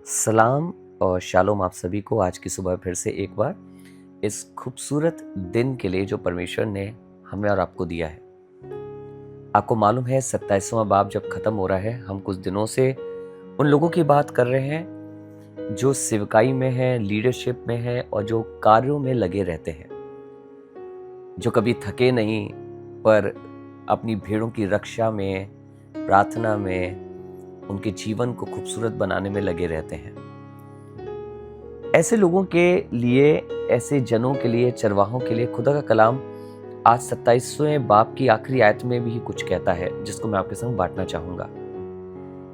सलाम और शालोम आप सभी को आज की सुबह फिर से एक बार इस खूबसूरत दिन के लिए जो परमेश्वर ने हमें और आपको दिया है। आपको मालूम है 27वां बाब जब खत्म हो रहा है, हम कुछ दिनों से उन लोगों की बात कर रहे हैं जो सेवकाई में है, लीडरशिप में है और जो कार्यों में लगे रहते हैं, जो कभी थके नहीं पर अपनी भेड़ों की रक्षा में, प्रार्थना में, उनके जीवन को खूबसूरत बनाने में लगे रहते हैं। ऐसे लोगों के लिए, ऐसे जनों के लिए, चरवाहों के लिए खुदा का कलाम आज 27वें बाब की आखिरी आयत में भी कुछ कहता है, जिसको मैं आपके संग बांटना चाहूंगा।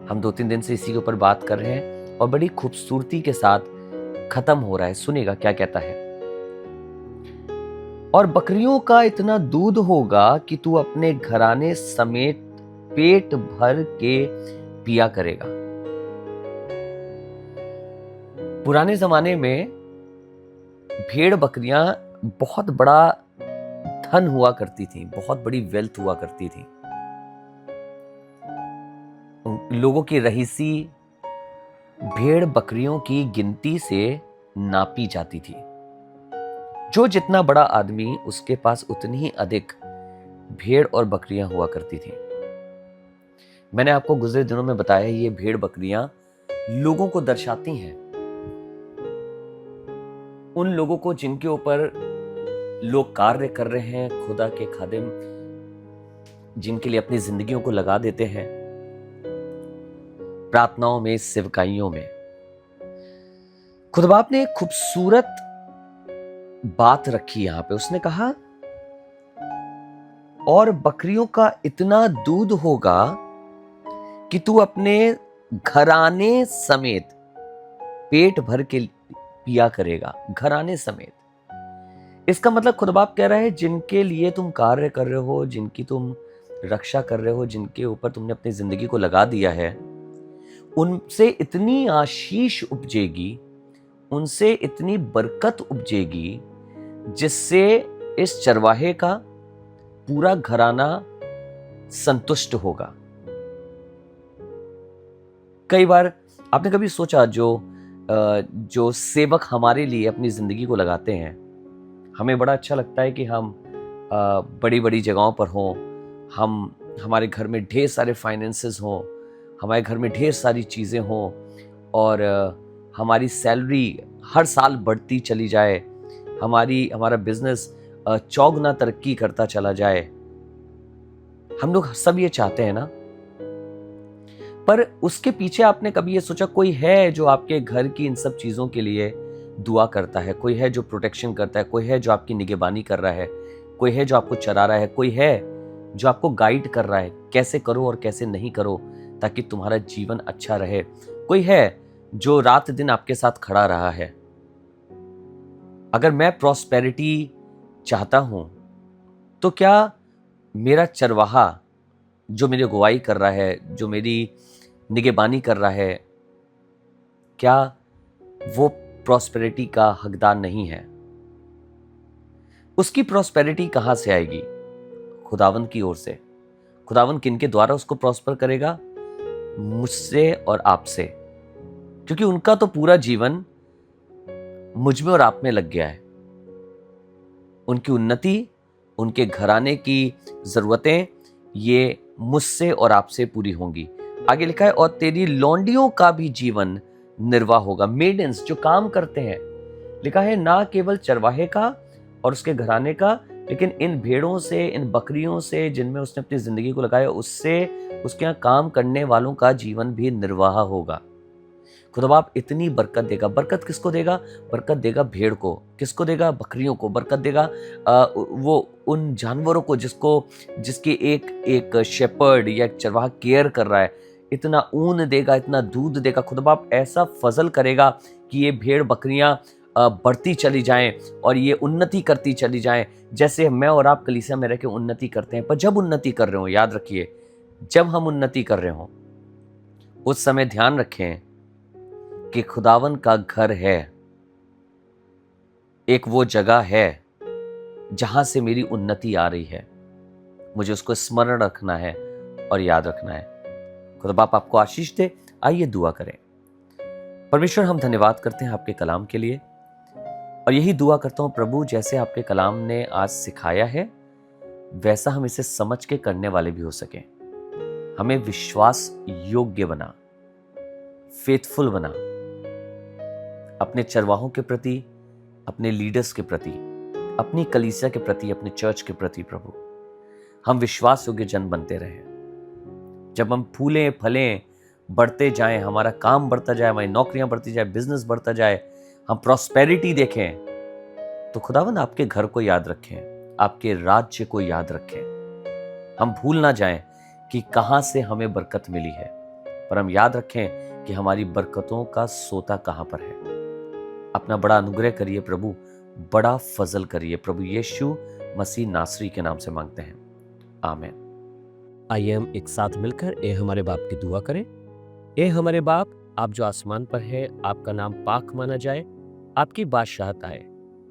हम 2-3 दिन से इसी के ऊपर बात कर रहे हैं और बड़ी खूबसूरती के साथ खत्म हो रहा है। सुनिएगा क्या कहता है। और बकरियों का इतना दूध होगा कि तू अपने घराने समेत पेट भर के पिया करेगा। पुराने जमाने में भेड़ बकरियां बहुत बड़ा धन हुआ करती थी, बहुत बड़ी वेल्थ हुआ करती थी। लोगों की रहीसी भेड़ बकरियों की गिनती से नापी जाती थी। जो जितना बड़ा आदमी, उसके पास उतनी ही अधिक भेड़ और बकरियां हुआ करती थी। मैंने आपको गुजरे दिनों में बताया, ये भेड़ बकरियां लोगों को दर्शाती हैं, उन लोगों को जिनके ऊपर लोग कार्य कर रहे हैं, खुदा के खादिम जिनके लिए अपनी जिंदगियों को लगा देते हैं प्रार्थनाओं में, सेवकाइयों में। खुदा बाप ने एक खूबसूरत बात रखी यहां पे। उसने कहा, और बकरियों का इतना दूध होगा कि तू अपने घराने समेत पेट भर के पिया करेगा। घराने समेत, इसका मतलब खुदा बाप कह रहा है, जिनके लिए तुम कार्य कर रहे हो, जिनकी तुम रक्षा कर रहे हो, जिनके ऊपर तुमने अपनी जिंदगी को लगा दिया है, उनसे इतनी आशीष उपजेगी, उनसे इतनी बरकत उपजेगी, जिससे इस चरवाहे का पूरा घराना संतुष्ट होगा। कई बार आपने कभी सोचा, जो सेवक हमारे लिए अपनी जिंदगी को लगाते हैं, हमें बड़ा अच्छा लगता है कि हम बड़ी बड़ी जगहों पर हों, हमारे घर में ढेर सारे फाइनेंसेस हों, हमारे घर में ढेर सारी चीज़ें हों और हमारी सैलरी हर साल बढ़ती चली जाए, हमारा बिजनेस चौगुना तरक्की करता चला जाए। हम लोग सब ये चाहते हैं ना। पर उसके पीछे आपने कभी ये सोचा, कोई है जो आपके घर की इन सब चीज़ों के लिए दुआ करता है, कोई है जो प्रोटेक्शन करता है, कोई है जो आपकी निगहबानी कर रहा है, कोई है जो आपको चरा रहा है, कोई है जो आपको गाइड कर रहा है कैसे करो और कैसे नहीं करो ताकि तुम्हारा जीवन अच्छा रहे, कोई है जो रात दिन आपके साथ खड़ा रहा है। अगर मैं प्रॉस्पेरिटी चाहता हूं तो क्या मेरा चरवाहा जो मेरी अगुवाई कर रहा है, जो मेरी निगहबानी कर रहा है, क्या वो प्रॉस्पेरिटी का हकदार नहीं है? उसकी प्रॉस्पेरिटी कहां से आएगी? खुदावन की ओर से। खुदावन किनके द्वारा उसको प्रॉस्पर करेगा? मुझसे और आपसे, क्योंकि उनका तो पूरा जीवन मुझ में और आप में लग गया है। उनकी उन्नति, उनके घराने की जरूरतें ये मुझसे और आपसे पूरी होंगी। आगे लिखा है, और तेरी लौंडियों का भी जीवन निर्वाह होगा। मेडेंस जो काम करते हैं, लिखा है ना केवल चरवाहे का और उसके घराने का, लेकिन इन भेड़ों से, इन बकरियों से जिनमें उसने अपनी जिंदगी को लगाया, उससे उसके यहाँ काम करने वालों का जीवन भी निर्वाह होगा। खुदा बाप इतनी बरकत देगा। बरकत किसको देगा? बरकत देगा भेड़ को। किसको देगा? बकरियों को। बरकत देगा वो उन जानवरों को जिसकी एक शेपर्ड या एक चरवाहा केयर कर रहा है। इतना ऊन देगा, इतना दूध देगा। खुदा बाप ऐसा फजल करेगा कि ये भेड़ बकरियां बढ़ती चली जाएं और ये उन्नति करती चली जाएं, जैसे मैं और आप कलीसिया में रह के उन्नति करते हैं। पर जब उन्नति कर रहे हो, याद रखिए, जब हम उन्नति कर रहे हो उस समय ध्यान रखें कि खुदावन का घर है, एक वो जगह है जहां से मेरी उन्नति आ रही है। मुझे उसको स्मरण रखना है और याद रखना है। खुदा बाप आपको आशीष दे। आइए दुआ करें। परमेश्वर, हम धन्यवाद करते हैं आपके कलाम के लिए, और यही दुआ करता हूँ प्रभु, जैसे आपके कलाम ने आज सिखाया है वैसा हम इसे समझ के करने वाले भी हो सकें। हमें विश्वास योग्य बना, फेथफुल बना, अपने चरवाहों के प्रति, अपने लीडर्स के प्रति, अपनी कलीसिया के प्रति, अपने चर्च के प्रति प्रभु हम विश्वास योग्य जन बनते रहें। जब हम फूलें फलें बढ़ते जाएं, हमारा काम बढ़ता जाए, हमारी नौकरियां बढ़ती जाए, बिजनेस बढ़ता जाए, हम प्रॉस्पेरिटी देखें, तो खुदावन आपके घर को याद रखें, आपके राज्य को याद रखें। हम भूल ना जाएं कि कहां से हमें बरकत मिली है, पर हम याद रखें कि हमारी बरकतों का सोता कहां पर है। अपना बड़ा अनुग्रह करिए प्रभु, बड़ा फजल करिए प्रभु, यीशु मसीह नासरी के नाम से मांगते हैं, आमीन। आइए हम एक साथ मिलकर ए हमारे बाप की दुआ करें। ए हमारे बाप, आप जो आसमान पर है, आपका नाम पाक माना जाए, आपकी बादशाहत आए,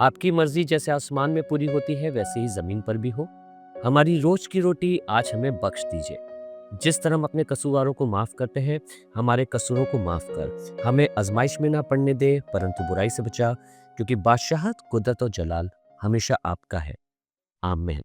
आपकी मर्जी जैसे आसमान में पूरी होती है वैसे ही जमीन पर भी हो। हमारी रोज की रोटी आज हमें बख्श दीजिए, जिस तरह हम अपने कसूरवारों को माफ करते हैं, हमारे कसूरों को माफ कर हमें आजमाइश में ना पड़ने दे, परंतु बुराई से बचा, क्योंकि बादशाहत, कुदरत और जलाल हमेशा आपका है। आमीन।